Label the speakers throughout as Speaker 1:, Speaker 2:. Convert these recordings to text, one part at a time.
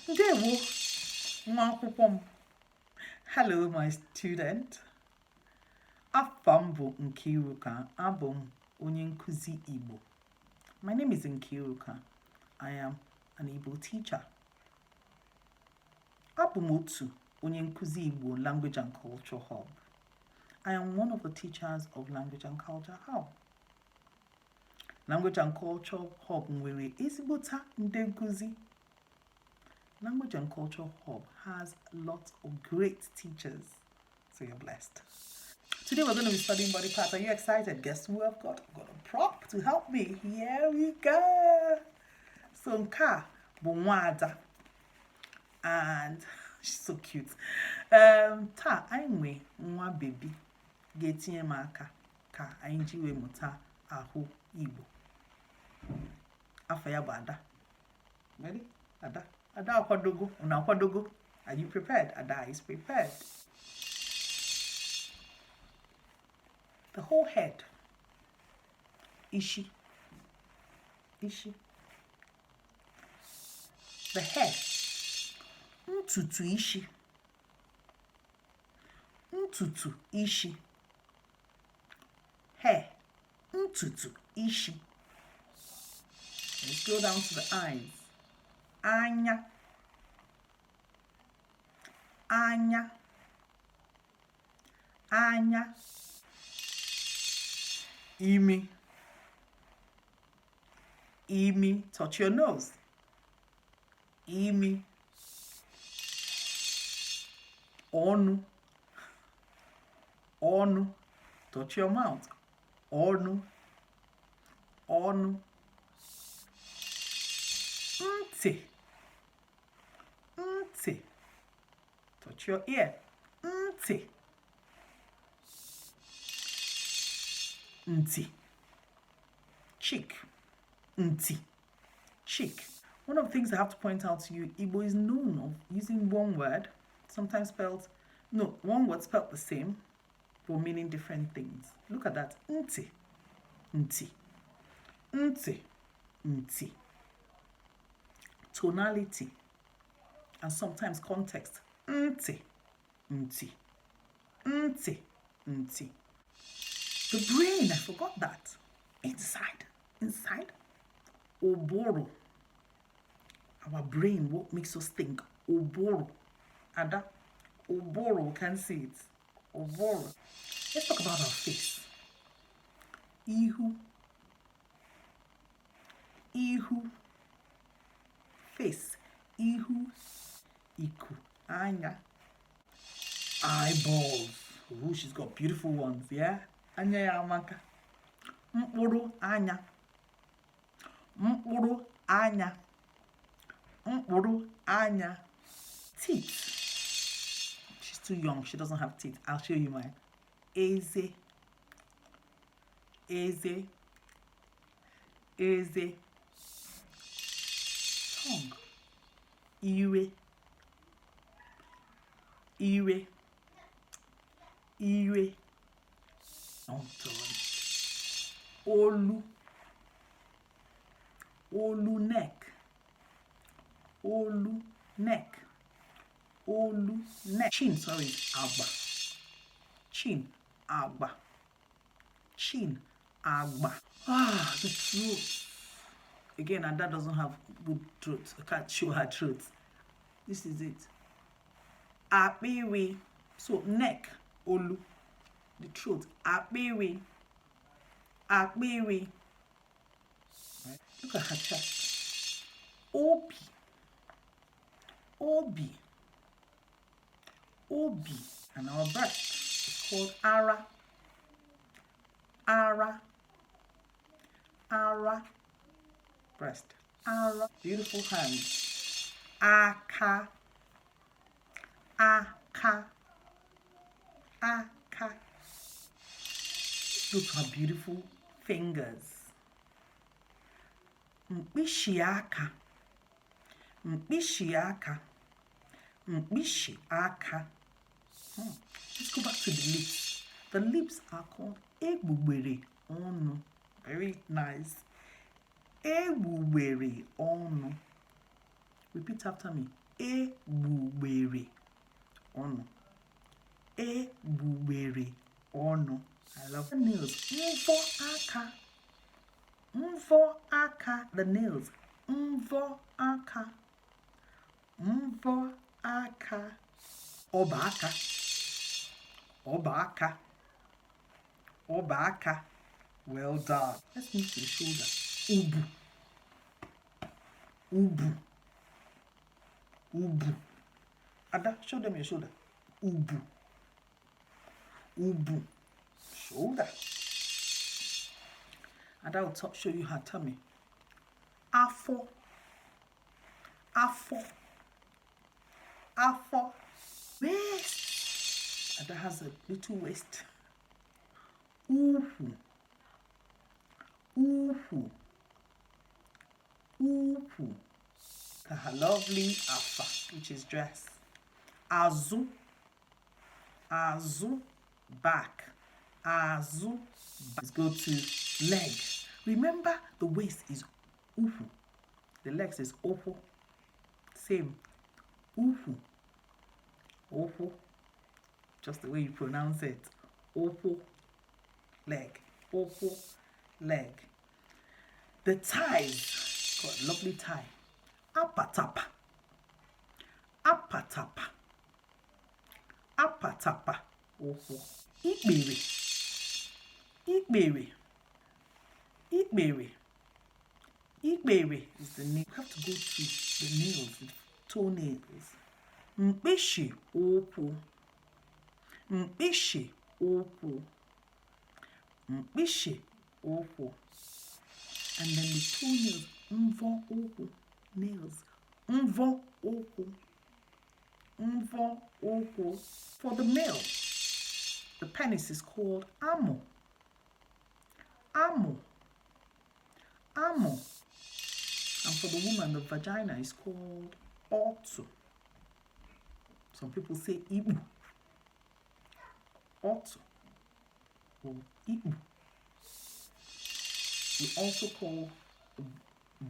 Speaker 1: Ndewo, nwa akwụkwọ m. Hello, my student. Afọ m bụ Nkiruka. Abụ m onye nkuzi Igbo. My name is Nkiruka. I am an Igbo teacher. Abụ m otu onye nkuzi Igbo Language and Culture Hub. I am one of the teachers of Language and Culture Hub. Language and Culture Hub nwere ezigbota ndị nkuzi. Language and Culture Hub has lots of great teachers, so you're blessed. Today we're going to be studying body parts. Are you excited? Guess who I've got? I've got a prop to help me. Here we go. So nka bụ nwada, and she's so cute. Taa anyị nwe nwa baby ga-etinye m aka ka anyị ji wee mụta ahụ Igbo. Afọ ya bụ Ada. Ready? Ada. Ada akwadogo. Una akwadogo. Are you prepared? Ada is prepared. The whole head. Ishi. Ishi. The head. Ntutu ishi. Ntutu ishi. Hair. Ntutu ishi. Let's go down to the eyes. Anya. Anya. Anya. Imi. Imi. Touch your nose. Imi. Onu. Onu. Touch your mouth. Onu. Onu. Nti. Nti. Touch your ear. Nti. Nti. Cheek. Nti. Cheek. One of the things I have to point out to you, Igbo is known of using one word, sometimes spelled, no, one word spelled the same, but meaning different things. Look at that. Nti. Nti. Nti. Nti. Tonality and sometimes context. Nti. Nti. Nti. Nti. The brain, I forgot that. Inside. Oboro. Our brain, what makes us think? Oboro. Ada. Oboro, we can see it. Oboro. Let's talk about our face. Ihu. Ihu. Face. Ihu. Iku. Anya. Eyeballs. Ooh, she's got beautiful ones, yeah? Anya ya amaka. Mkpụrụ anya. Mkpụrụ anya. Mkpụrụ anya. Teeth. She's too young. She doesn't have teeth. I'll show you mine. Eze. Eze. Eze. Tongue. Ire. Ire. Ire. Olu. Olu neck. Olu neck. Olu neck. Chin, sorry, agba. Chin, agba. Chin, agba. Ah, the throat. Again, Ada doesn't have good throat. I can't show her throat. This is it. Apewe. So neck, olu. The throat. Apewe. Apewe. Right? Look at her chest. Obi. Obi. Obi. And our breast is called ara. Ara. Ara. Breast. Ara. Beautiful hands. Aka. Aka. Aka. Look at her beautiful fingers. Mkpishi aka. Mkpishi aka. Mkpishi aka. Let's go back to the lips. The lips are called egbugbere onu. Very nice. Egbugbere onu. Repeat after me. Egbugbere ọnụ. Egbugbere ọnụ. I love the nails. Mvọ aka. Mvọ aka. The nails. Mvọ aka. Mvọ aka. Ọba aka. Ọba aka. Ọba aka. Well done. Let's move to the shoulder. Ubu. Ubu. Ubu. Ada, show them your shoulder. Ubu. Ubu. Shoulder. Ada will show you her tummy. Afo. Afo. Afo. Waist. Ada has a little waist. Uhu. Uhu. Uhu. Her lovely afa, which is dress. Azu. Azu. Back. Azu. Let's go to leg. Remember, the waist is uhu. The legs is opo. Same. Uhu. Opo. Just the way you pronounce it. Opo. Leg. Opo. Leg. The thighs. Got a lovely tie. Apatapa. Apatapa. Apatapa. Opo. Ikbere. Ikbere. Ikbere. Ikbere is the name. You have to go to the nails, the toenails. Mkpishi opo. Mkpishi opo. Mkpishi opo. And then the toenails. Mvo opo. Nails. Mvo opo. Mvo opo. For the male, the penis is called amo. Amo. Amo. And for the woman, the vagina is called otu. Some people say ibu. Otu. Or ibu. We also call the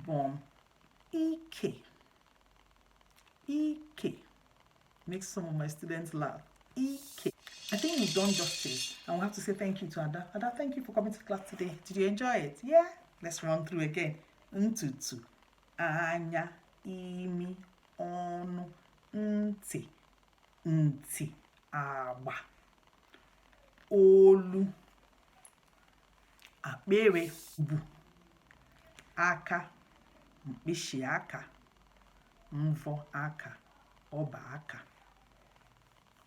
Speaker 1: bum Ike. Ike. Makes some of my students laugh. Ike. I think we've done justice. And we have to say thank you to Ada. Ada, thank you for coming to class today. Did you enjoy it? Yeah? Let's run through again. Ntutu. Anya. Imi. Onu. Nti. Nti. Agba. Olu. Akpere. Bu. Aka. Mkpishi aka. Mvọ aka. Ọba aka.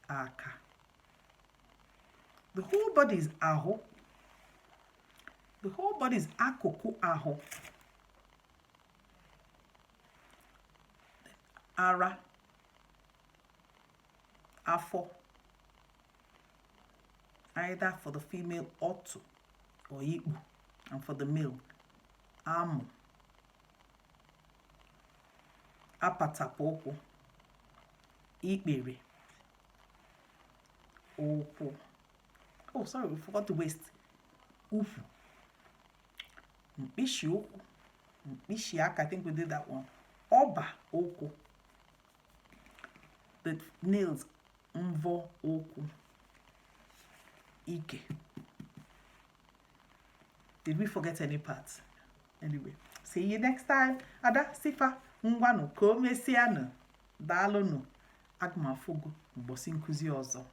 Speaker 1: Aka. The whole body is aho. The whole body is akuku aho. Ara. Afo. Either for the female otu or ibu, and for the male amu. Apatapoko. Ikbere. Opo. Oh, sorry, we forgot the waist. Ufu. Mkpishi oku. Mkpishi aka, I think we did that one. Oba oku. The nails. Mvo oku. Ike. Did we forget any parts? Anyway, see you next time. Ada, Sifa, Ngwanu, Komesiano, Dalonu, Agmafugu, Mbosi nkuzi ọzọ.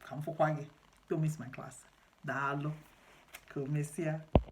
Speaker 1: Come for Kwage. Don't miss my class. Dalo, Komesia.